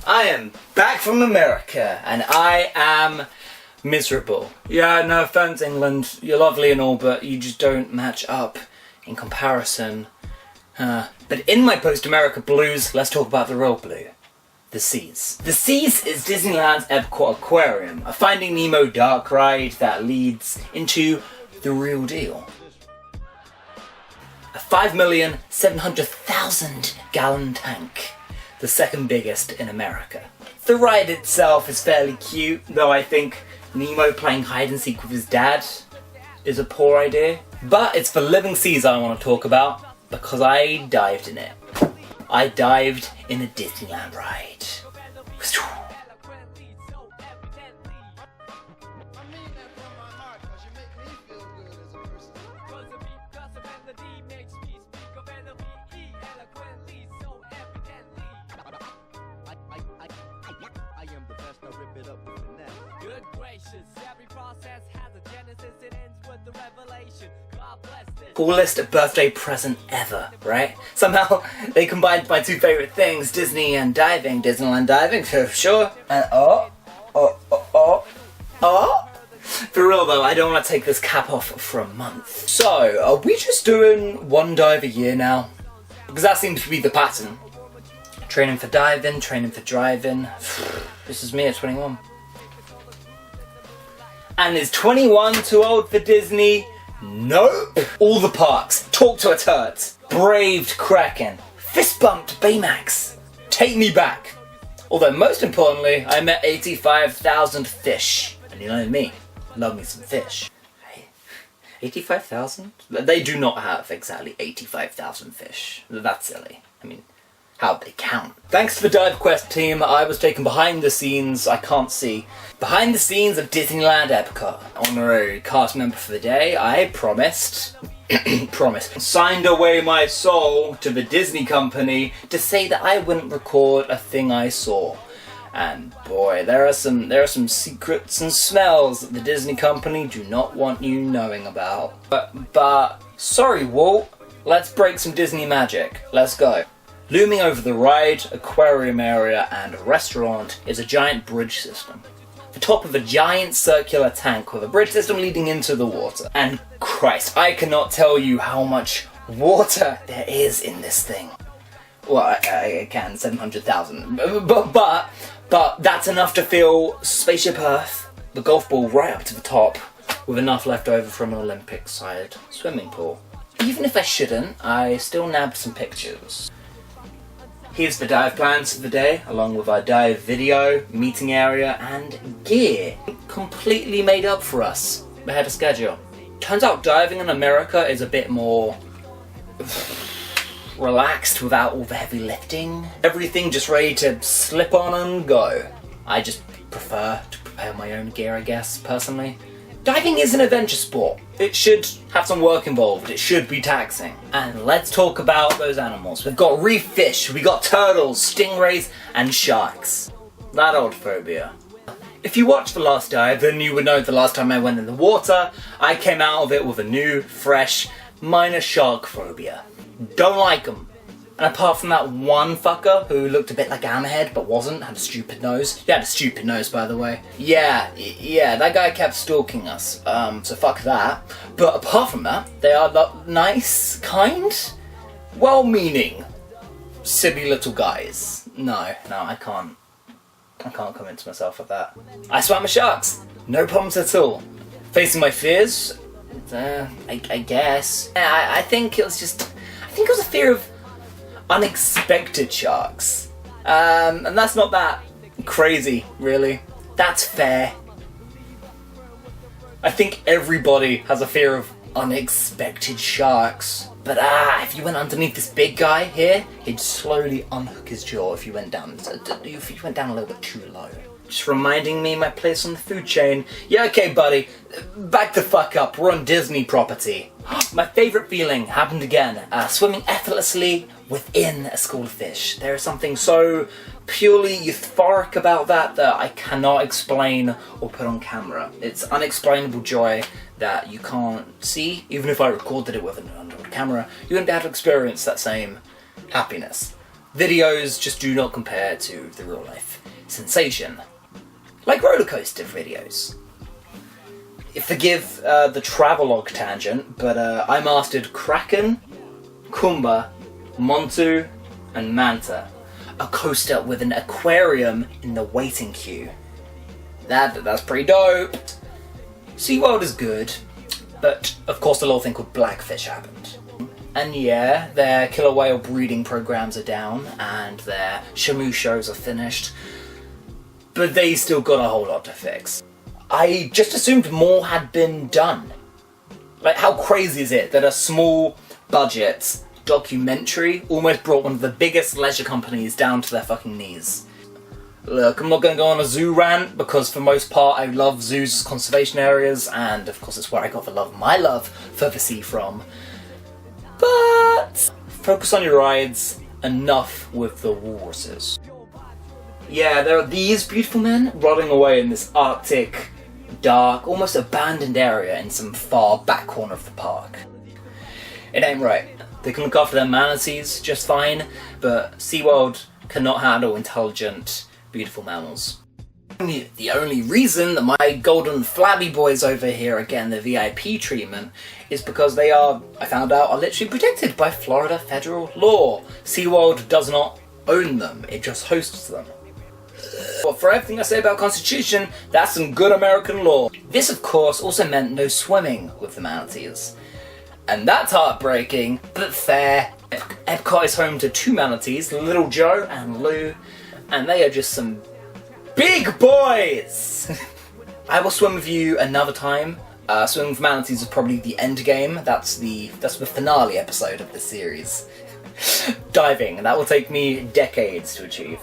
I am back from America and I am miserable. Yeah, no offense, England. You're lovely and all, but you just don't match up in comparison. But in my post-America blues, let's talk about the real blue. The Seas. The Seas is Disneyland's Epcot Aquarium, a Finding Nemo dark ride that leads into the real deal. A 5,700,000 gallon tank, the second biggest in America. The ride itself is fairly cute, though I think Nemo playing hide and seek with his dad is a poor idea. But it's the living seas I want to talk about, because I dived in it. I dived in a Disneyland ride. Coolest birthday present ever, right? Somehow they combined my two favorite things, Disney and diving. Disneyland diving, for sure. And for real though, I don't want to take this cap off for a month. So, are we just doing one dive a year now? Because that seems to be the pattern. Training for diving, training for driving. This is me at 21. And is 21 too old for Disney? Nope. All the parks. Talked to a turd. Braved Kraken. Fist bumped Baymax. Take me back. Although most importantly, I met 85,000 fish. And you know me, love me some fish. Hey, 85,000? They do not have exactly 85,000 fish. That's silly. I mean, how'd they count? Thanks to the Dive Quest team, I was taken behind the scenes, I can't see, behind the scenes of Disneyland Epcot. Honorary cast member for the day, I promised, signed away my soul to the Disney company to say that I wouldn't record a thing I saw. And boy, there are some secrets and smells that the Disney company do not want you knowing about. But sorry Walt, let's break some Disney magic. Let's go. Looming over the ride, aquarium area and restaurant is a giant bridge system. The top of a giant circular tank with a bridge system leading into the water. And Christ, I cannot tell you how much water there is in this thing. Well, I can, 700,000. But that's enough to fill Spaceship Earth, the golf ball right up to the top, with enough left over from an Olympic-sized swimming pool. Even if I shouldn't, I still nabbed some pictures. Here's the dive plans for the day, along with our dive video, meeting area, and gear. Completely made up for us, ahead of schedule. Turns out diving in America is a bit more relaxed without all the heavy lifting. Everything just ready to slip on and go. I just prefer to prepare my own gear, I guess, personally. Diving is an adventure sport. It should have some work involved. It should be taxing. And let's talk about those animals. We've got reef fish, we got turtles, stingrays, and sharks. That old phobia. If you watched the last dive, then you would know the last time I went in the water, I came out of it with a new, fresh, minor shark phobia. Don't like them. And apart from that one fucker who looked a bit like a hammerhead but wasn't, had a stupid nose. He had a stupid nose, by the way. Yeah, that guy kept stalking us. So fuck that. But apart from that, they are nice, kind, well-meaning, silly little guys. No, I can't convince myself of that. I swam with sharks. No problems at all. Facing my fears? I guess. I think it was a fear of unexpected sharks. And that's not that crazy, really. That's fair. I think everybody has a fear of unexpected sharks. But if you went underneath this big guy here, he'd slowly unhook his jaw if you went down a little bit too low. Just reminding me my place on the food chain. Yeah, okay, buddy. Back the fuck up. We're on Disney property. My favourite feeling happened again. Swimming effortlessly within a school of fish. There is something so purely euphoric about that I cannot explain or put on camera. It's unexplainable joy that you can't see. Even if I recorded it with an underwater camera, you wouldn't be able to experience that same happiness. Videos just do not compare to the real life sensation. Like roller coaster videos. Forgive the travelogue tangent, but I mastered Kraken, Kumba, Montu, and Manta. A coaster with an aquarium in the waiting queue. That's pretty dope. SeaWorld is good, but of course a little thing called Blackfish happened. And yeah, their killer whale breeding programs are down, and their Shamu shows are finished, but they still got a whole lot to fix. I just assumed more had been done. Like, how crazy is it that a small budget documentary almost brought one of the biggest leisure companies down to their fucking knees? Look, I'm not going to go on a zoo rant, because for most part I love zoos as conservation areas, and of course it's where I got my love for the sea from. But focus on your rides, enough with the walruses. Yeah, there are these beautiful men rotting away in this Arctic, dark, almost abandoned area in some far back corner of the park. It ain't right. They can look after their manatees just fine, but SeaWorld cannot handle intelligent, beautiful mammals. The only reason that my golden flabby boys over here are getting the VIP treatment is because they are, I found out, are literally protected by Florida federal law. SeaWorld does not own them, it just hosts them. But for everything I say about Constitution, that's some good American law. This, of course, also meant no swimming with the manatees. And that's heartbreaking, but fair. Epcot is home to two manatees, Little Joe and Lou, and they are just some big boys! I will swim with you another time. Swimming with manatees is probably the end game. That's the finale episode of this series. Diving, that will take me decades to achieve.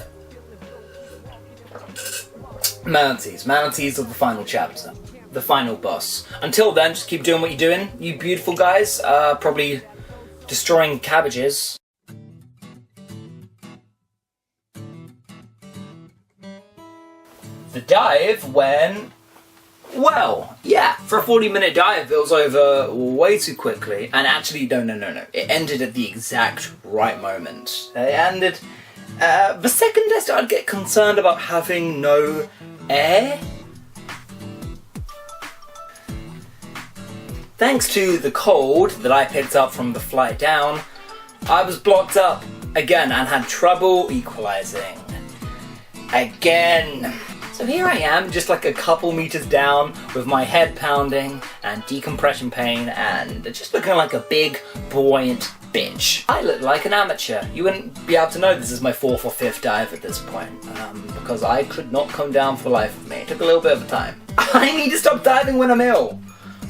Manatees are the final chapter. The final boss. Until then, just keep doing what you're doing, you beautiful guys. Probably destroying cabbages. The dive went well. Yeah, for a 40-minute dive, it was over way too quickly. And actually, no. It ended at the exact right moment. It ended... the second I started to get concerned about having no air. Thanks to the cold that I picked up from the flight down, I was blocked up again and had trouble equalizing. Again. So here I am, just like a couple meters down, with my head pounding and decompression pain and just looking like a big, buoyant bitch. I look like an amateur. You wouldn't be able to know this is my 4th or 5th dive at this point, because I could not come down for the life of me. It took a little bit of time. I need to stop diving when I'm ill.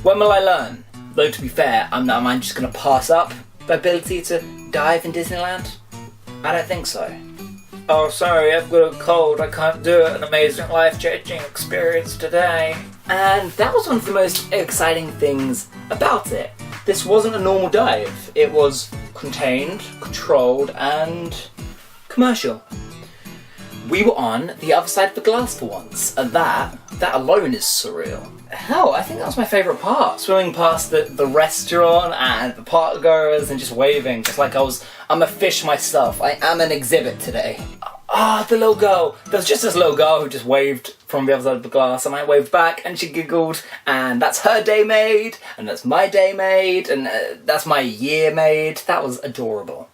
When will I learn? Though to be fair, am I just going to pass up the ability to dive in Disneyland? I don't think so. Oh, sorry, I've got a cold, I can't do it. An amazing, life-changing experience today. And that was one of the most exciting things about it. This wasn't a normal dive. It was contained, controlled, and commercial. We were on the other side of the glass for once, and that alone is surreal. Hell, I think that was my favourite part. Swimming past the restaurant and the park goers and just waving, just like I'm a fish myself. I am an exhibit today. The little girl. There was just this little girl who just waved from the other side of the glass, and I waved back, and she giggled, and that's her day made, and that's my day made, and that's my year made. That was adorable.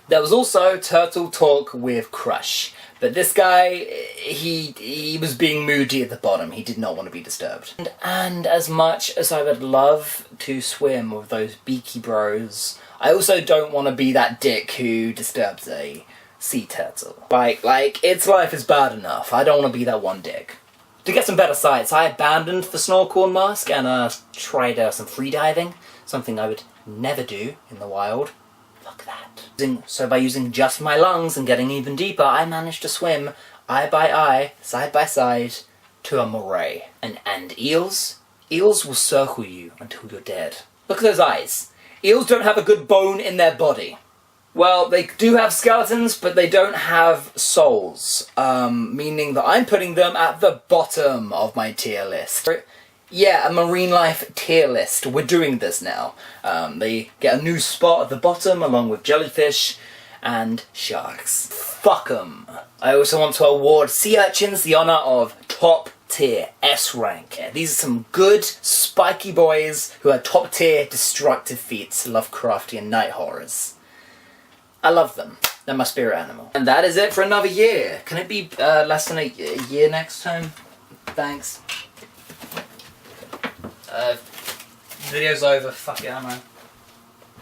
There was also Turtle Talk with Crush. But this guy, he was being moody at the bottom. He did not want to be disturbed. And as much as I would love to swim with those beaky bros, I also don't want to be that dick who disturbs a sea turtle. Like, its life is bad enough. I don't want to be that one dick. To get some better sights, I abandoned the snorkel and mask and tried some freediving. Something I would never do in the wild. Fuck that. So by using just my lungs and getting even deeper, I managed to swim eye by eye, side by side, to a moray. And eels? Eels will circle you until you're dead. Look at those eyes. Eels don't have a good bone in their body. Well, they do have skeletons, but they don't have souls. Meaning that I'm putting them at the bottom of my tier list. Yeah, a marine life tier list. We're doing this now. They get a new spot at the bottom along with jellyfish, and sharks. Fuck 'em. I also want to award sea urchins the honour of top tier S rank. Yeah, these are some good spiky boys who are top tier destructive feats, Lovecraftian night horrors. I love them. They're my spirit animal. And that is it for another year. Can it be less than a year next time? Thanks. Video's over. Fuck it, man.